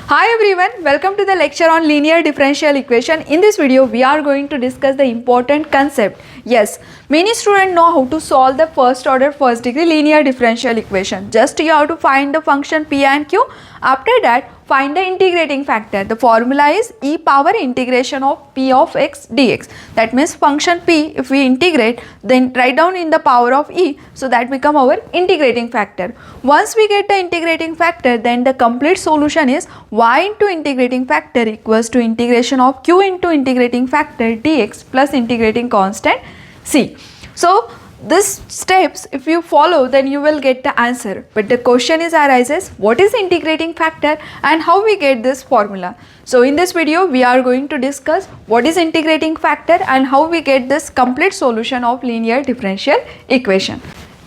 Hi everyone, welcome to the lecture on linear differential equation. In this video, we are going to discuss the important concept. Yes, many students know how to solve the first order first degree linear differential equation. Just you have to find the function p and q. After that, find the integrating factor. The formula is e power integration of p of x dx. That means function p, if we integrate, then write down in the power of e, so that become our integrating factor. Once we get the integrating factor, then the complete solution is y into integrating factor equals to integration of q into integrating factor dx plus integrating constant c. So these steps if you follow, then you will get the answer. But the question is arises, what is integrating factor and how we get this formula? So in this video we are going to discuss what is integrating factor and how we get this complete solution of linear differential equation.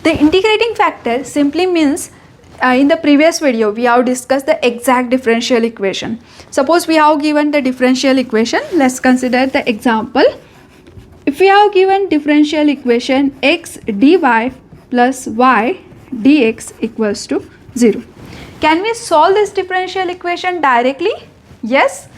The integrating factor simply means in the previous video we have discussed the exact differential equation. Suppose we have given the differential equation. Let's consider the example. If we have given differential equation x dy plus y dx equals to 0. Can we solve this differential equation directly? Yes.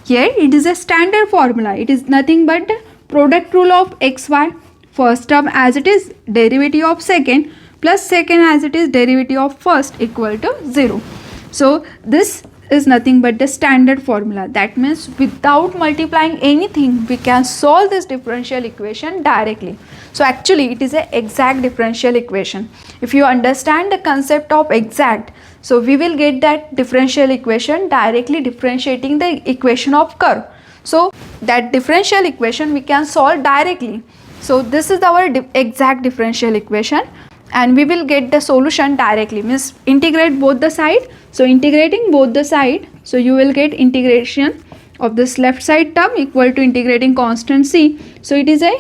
Here it is a standard formula. It is nothing but product rule of xy. First term as it is derivative of second plus second as it is derivative of first equal to 0. So this is nothing but the standard formula. That means without multiplying anything we can solve this differential equation directly. So actually it is an exact differential equation. If you understand the concept of exact, so we will get that differential equation directly differentiating the equation of curve. So that differential equation we can solve directly. So this is our exact differential equation and we will get the solution directly, means integrate both the side. So integrating both the side, so you will get integration of this left side term equal to integrating constant c. So it is a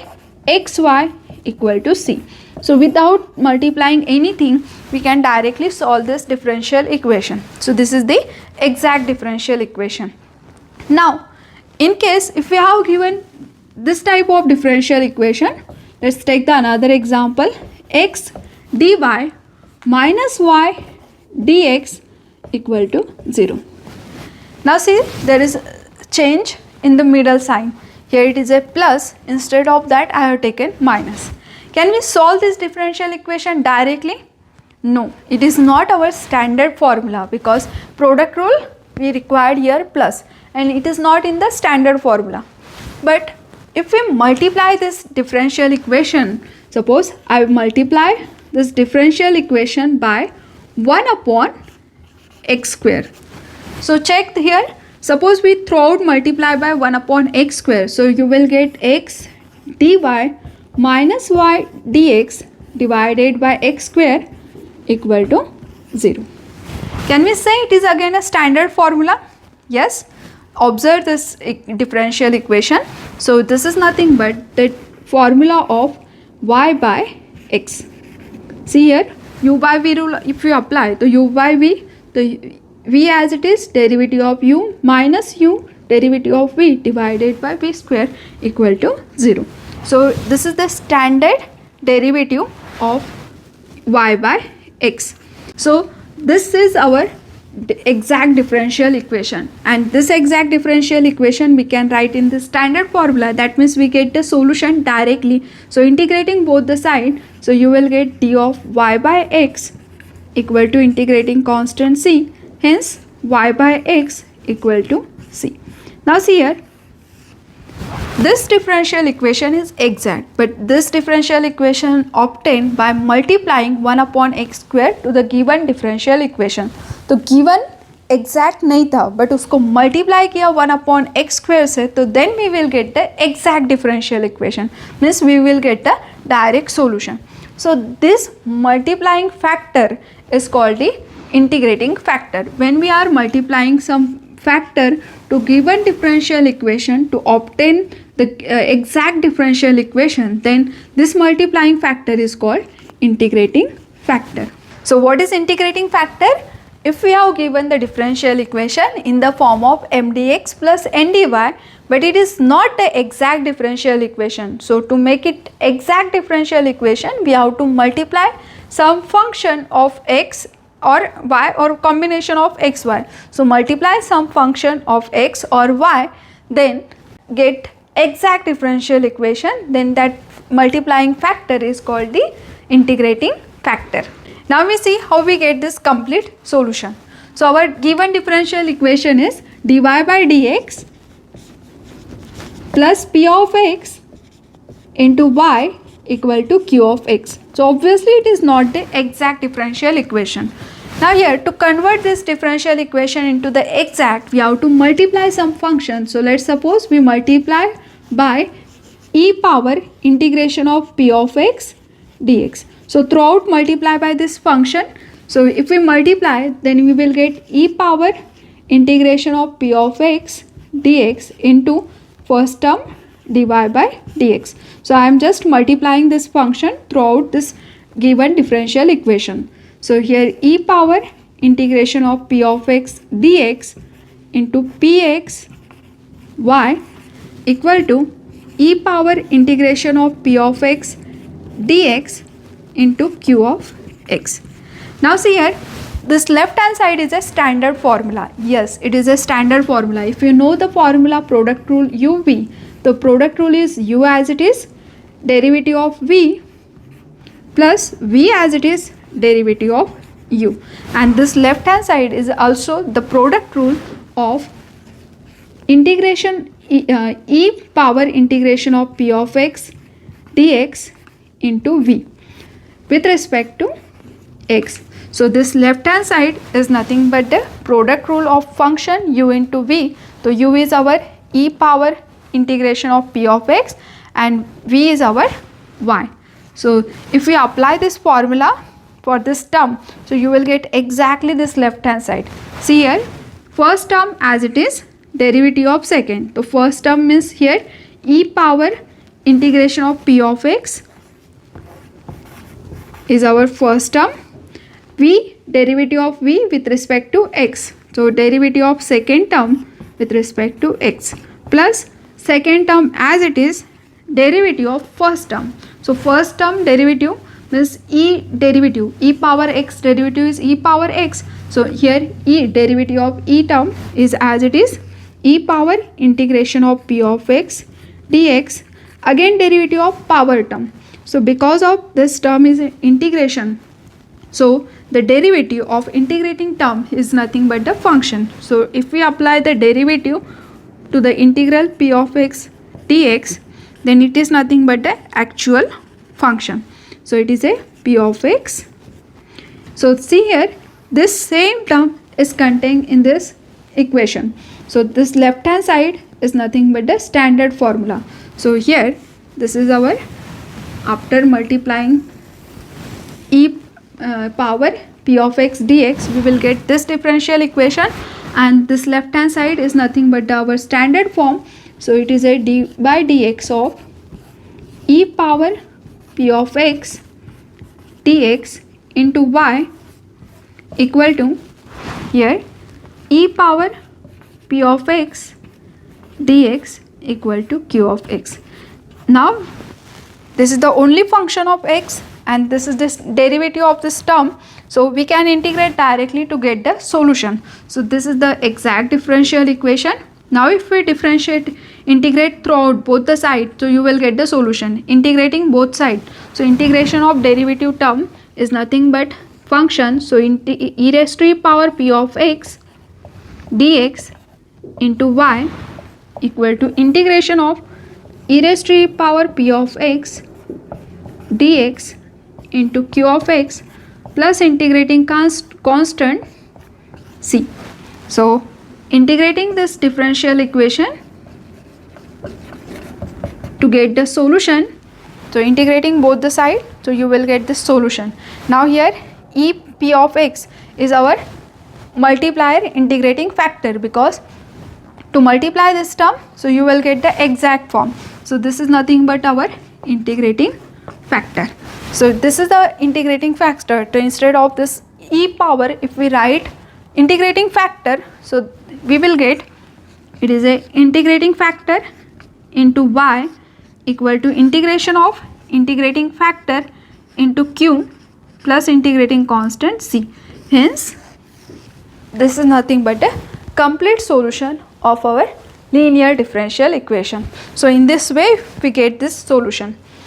xy equal to c. So without multiplying anything we can directly solve this differential equation. So this is the exact differential equation. Now in case if we have given this type of differential equation, let's take the another example. X dy minus y dx equal to 0. Now see, there is a change in the middle sign. Here it is a plus, instead of that I have taken minus. Can we solve this differential equation directly? No, it is not our standard formula because product rule we required here plus and it is not in the standard formula. But if we multiply this differential equation, suppose I multiply this differential equation by 1 upon x square. So check here, suppose we throw out multiply by 1 upon x square. So you will get x dy minus y dx divided by x square equal to 0. Can we say it is again a standard formula? Yes. Observe this differential equation. So this is nothing but the formula of y by x. See here, u by v rule if you apply, the u by v, the v as it is derivative of u minus u derivative of v divided by v square equal to 0. So this is the standard derivative of y by x. So this is our exact differential equation, and this exact differential equation we can write in the standard formula. That means we get the solution directly. So integrating both the side, so you will get d of y by x equal to integrating constant c, hence y by x equal to c. Now see here, this differential equation is exact, but this differential equation obtained by multiplying 1 upon x square to the given differential equation. तो given exact नहीं था but उसको multiply किया 1 upon x square से, तो then we will get the exact differential equation, means we will get the direct solution. So this multiplying factor is called the integrating factor. When we are multiplying some factor to given differential equation to obtain the exact differential equation, then this multiplying factor is called integrating factor. So what is integrating factor? If we have given the differential equation in the form of m dx plus n dy, but it is not the exact differential equation. So to make it exact differential equation, we have to multiply some function of x or y or combination of x, y. So multiply some function of x or y, then get exact differential equation, then that multiplying factor is called the integrating factor. Now we see how we get this complete solution. So our given differential equation is dy by dx plus p of x into y equal to q of x. So obviously it is not the exact differential equation. Now here, to convert this differential equation into the exact, we have to multiply some function. So let's suppose we multiply by e power integration of p of x dx. So throughout multiply by this function. So if we multiply, then we will get e power integration of p of x dx into first term dy by dx. So I am just multiplying this function throughout this given differential equation. So here e power integration of p of x dx into px y equal to e power integration of p of x dx into q of x. Now see here, this left hand side is a standard formula. Yes, it is a standard formula. If you know the formula product rule uv, the product rule is u as it is derivative of v plus v as it is derivative of u, and this left hand side is also the product rule of integration e power integration of p of x dx into v with respect to x. So this left hand side is nothing but the product rule of function u into v. So u is our e power integration of p of x and v is our y. So if we apply this formula for this term, so you will get exactly this left hand side. See here, first term as it is derivative of second. The first term means here e power integration of p of x is our first term, v derivative of v with respect to x. So derivative of second term with respect to x plus second term as it is derivative of first term. So first term derivative means e derivative, e power x derivative is e power x. So here e derivative of e term is as it is e power integration of p of x dx, again derivative of power term. So because of this term is integration, so the derivative of integrating term is nothing but the function. So if we apply the derivative to the integral p of x dx, then it is nothing but the actual function. So it is a p of x. So see here, this same term is contained in this equation. So this left hand side is nothing but the standard formula. So here this is our, after multiplying e power p of x dx, we will get this differential equation, and this left hand side is nothing but our standard form. So it is a d by dx of e power p of x dx into y equal to here e power p of x dx equal to q of x. Now this is the only function of x and this is this derivative of this term, so we can integrate directly to get the solution. So this is the exact differential equation. Now if we integrate throughout both the sides, so you will get the solution integrating both sides. So integration of derivative term is nothing but function, so e raised to e power p of x dx into y equal to integration of e raised to e power p of x dx into q of x plus integrating constant c. So integrating this differential equation to get the solution, so integrating both the side, so you will get this solution. Now here e p of x is our multiplier integrating factor, because to multiply this term, so you will get the exact form. So this is nothing but our integrating factor. So this is the integrating factor. So instead of this e power, if we write integrating factor, so we will get, it is a integrating factor into y equal to integration of integrating factor into q plus integrating constant c. Hence, this is nothing but a complete solution of our linear differential equation. So in this way we get this solution.